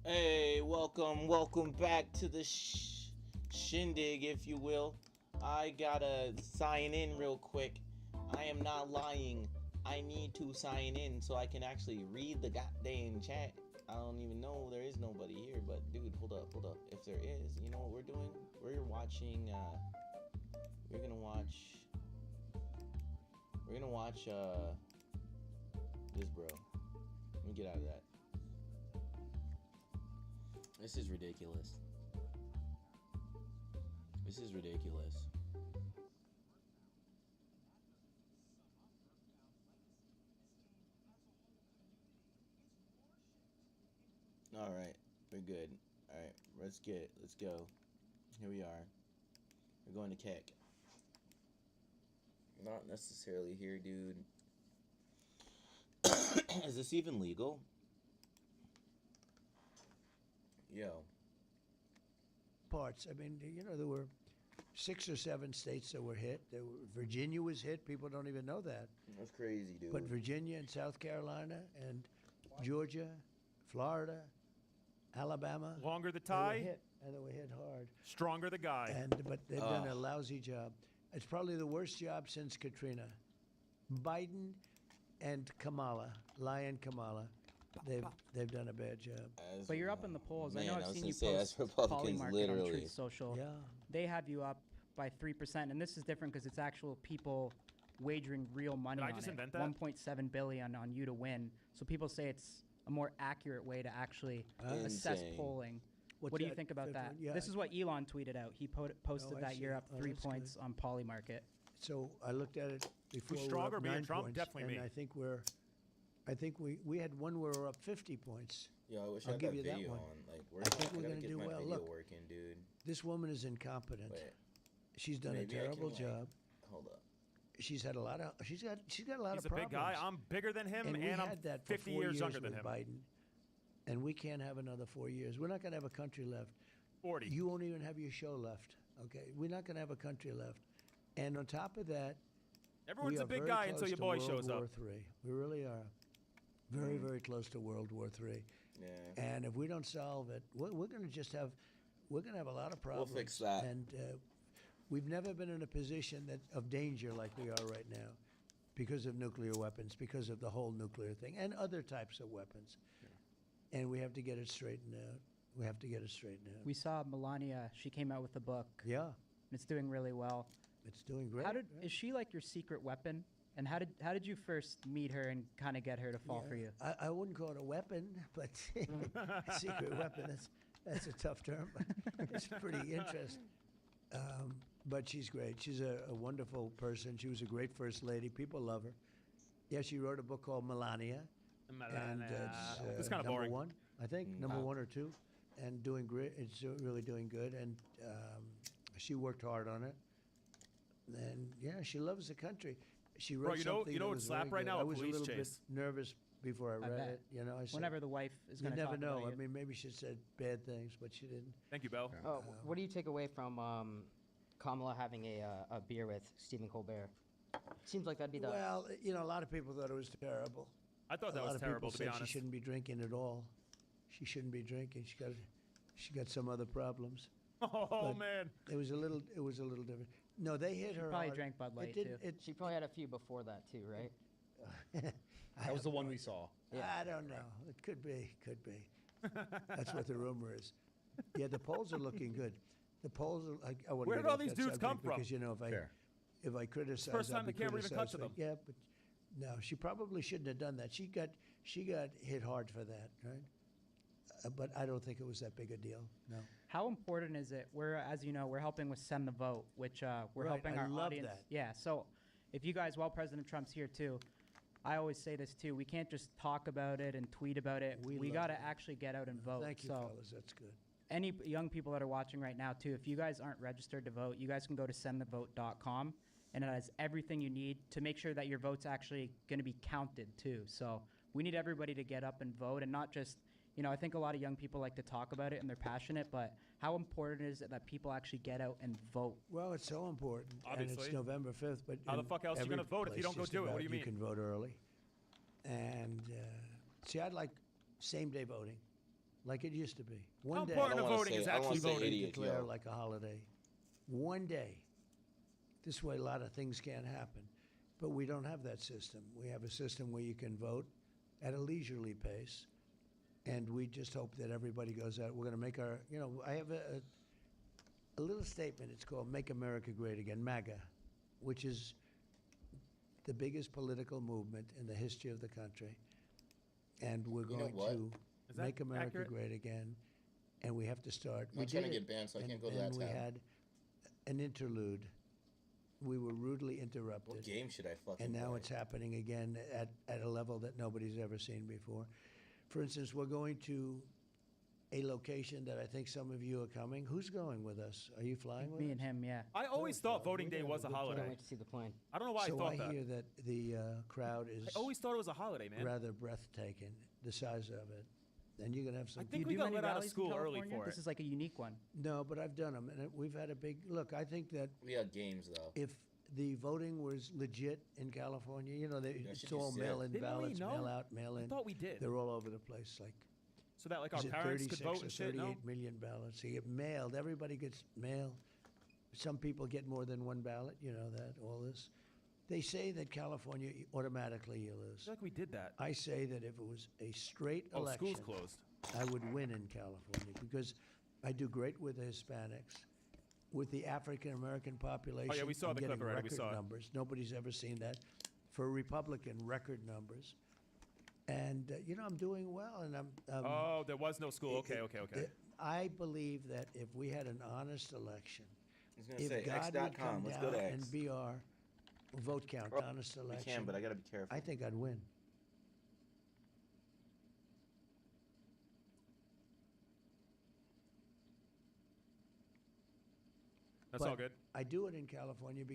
Hey, welcome back to the shindig, if you will. I gotta sign in real quick. I am not lying. I need to sign in so I can actually read the goddamn chat. I don't even know there is nobody here, but dude, hold up. If there is, you know what we're doing? We're watching, we're gonna watch, this bro. Let me get out of that. This is ridiculous. All right, we're good. All right, let's go. Here we are. We're going to Keck. Not necessarily here, dude. Is this even legal? Yo. Parts. I mean, there were 6 or 7 states that were hit. Virginia was hit. People don't even know that. That's crazy, dude. But Virginia and South Carolina and Georgia, Florida, Alabama. Longer the tie, they were hit hard. stronger the guy. But they've done a lousy job. It's probably the worst job since Katrina. Biden and Kamala, they've done a bad job. But you're up in the polls. Man, I know I I've was seen gonna you say, post as Republicans, Polymarket literally. on Truth Social. Yeah. They have you up by 3%, and this is different because it's actual people wagering real money Did I on just it. invent that? 1.7 billion on you to win. So people say it's a more accurate way to actually assess Insane. polling. What's What do you that, think about fifth that? one? Yeah, This is what Elon tweeted out. He posted I that see. you're up Oh, 3 that's points good. on Polymarket. So I looked at it before. Who's we're stronger, up me and 9 Trump? points, Definitely and me. I think we had one where we're up 50 points. Yo, I wish I I'll had give that you that video one. on. Like, I think I we're gotta gonna get do my well. video Look. working, dude. This woman is incompetent. Wait, She's done maybe a I can, terrible like, job. hold up. She's got a lot of He's of a problems. big guy. I'm bigger than him, and we and I'm had that for 50 4 years younger with than him. Biden, and we can't have another 4 years. We're not going to have a country left. 40. You won't even have your show left. Okay, we're not going to have a country left. And on top of that, Everyone's we a are big very guy close until your to boy World shows War up. III. We really are. Very close to World War III. Yeah. And if we don't solve it, we're going to just have a lot of problems. We'll fix that. And we've never been in a position of danger like we are right now, because of nuclear weapons, because of the whole nuclear thing, and other types of weapons. Yeah. And we have to get it straightened out. We saw Melania. She came out with a book. Yeah, And it's doing really well. it's doing great. Is she like your secret weapon? And how did you first meet her and kind of get her to fall for you? I wouldn't call it a weapon, but secret weapon, that's a tough term. It's pretty interesting. But she's great. She's a wonderful person. She was a great first lady. People love her. Yeah, she wrote a book called Melania. And It's kind of number boring. 1, I think, number 1 or 2, and doing great. It's really doing good. And she worked hard on it. And yeah, she loves the country. She wrote Bro, you know something that what'd was slap very right good. now? I A was a police little chase. bit nervous before I read bet. it. I said, Whenever the wife is you going to never talk know. about I mean, maybe she said bad things, but she didn't. Thank you, Bell. Oh, what do you take away from Kamala having a beer with Stephen Colbert? Seems like that'd be the. Well, a lot of people thought it was terrible. I thought that a lot was of terrible, people to be said honest. she shouldn't be drinking at all. She shouldn't be drinking. She got some other problems. Oh, But man. It was a little different. No, they hit her. probably hard. drank Bud Light, It didn't- too. She probably had a few before that too, right? That was the one we saw. I don't know. It could be. That's what the rumor is. Yeah, the polls are looking good. The polls are. I wouldn't Where get did all off these that dudes come subject from? Because Fair. if I criticize, first I'll time be the camera even cut criticized to for- them. Yeah, but no, she probably shouldn't have done that. She got hit hard for that, right? But I don't think it was that big a deal. No. How important is it? As you know, we're helping with Send the Vote, which we're Right, helping I our love audience. that. Yeah. So if you guys, while President Trump's here too, I always say this too. We can't just talk about it and tweet about it. We We love got to it. actually get out and vote. Thank you, so fellas. That's good. any young people that are watching right now too, if you guys aren't registered to vote, you guys can go to sendthevote.com, and it has everything you need to make sure that your vote's actually going to be counted too. So we need everybody to get up and vote, and not just, I think a lot of young people like to talk about it and they're passionate, but how important is it that people actually get out and vote? Well, it's so important, and Obviously. it's November 5th. But How the in fuck else you every gonna vote if you place don't go just do it? What about do you mean? You can vote early, and see, I'd like same-day voting. like it used to be. How One day, important don't of wanna voting say- is I don't wanna actually say voting. idiot, declare yo. like a holiday. One day. This way, a lot of things can't happen. But we don't have that system. We have a system where you can vote at a leisurely pace. And we just hope that everybody goes out. We're going to make our, I have a little statement. It's called Make America Great Again, MAGA, which is the biggest political movement in the history of the country. And we're You know going what? to Is that make America accurate? great again. And we have to start. I'm We not trying did to it, get banned, so I and- can't go to that And we tab. had an interlude. We were rudely What interrupted. game should I fucking And now play? it's happening again at a level that nobody's ever seen before. For instance, we're going to a location that I think some of you are coming. Who's going with us? Are you flying with Me us? and him, yeah. I always Good, thought well, voting we're day gonna was a have a good holiday. Can't wait to see the plane. I don't know why I So thought I that. hear that the crowd is I always thought it was a holiday, man. rather breathtaking, the size of it. And you're going to have some. I think Do we you do got many let out of rallies in school early California? for This it. is like a unique one. No, but I've done them. And we've had a big look. I think that We got games though. if the voting was legit in California, it's should all just say it. mail-in Didn't we? ballots, No. mail out, mail I in. thought we did. They're all over the place. Like, So that like our is it parents could 36 vote or and shit. No. 38 million ballots? So you get mailed. Everybody gets mail. Some people get more than one ballot. You know that, all this. They say that California, automatically you I lose. feel like we did that. I say that if it was a straight Oh, election, school's closed. I would win in California because I do great with the Hispanics. With the African American population, Oh, we saw I'm the clip getting already. We record saw it. numbers. Nobody's ever seen that. For Republican, record numbers. And, I'm doing well. And I'm Oh, there was no school. it- Okay. it- I believe that if we had an honest election, I was gonna if say God would come X.com. Let's go down to X. and be our vote count, Oh, honest We election, can, but I gotta be careful. I think I'd win. That's all But good. I do it in California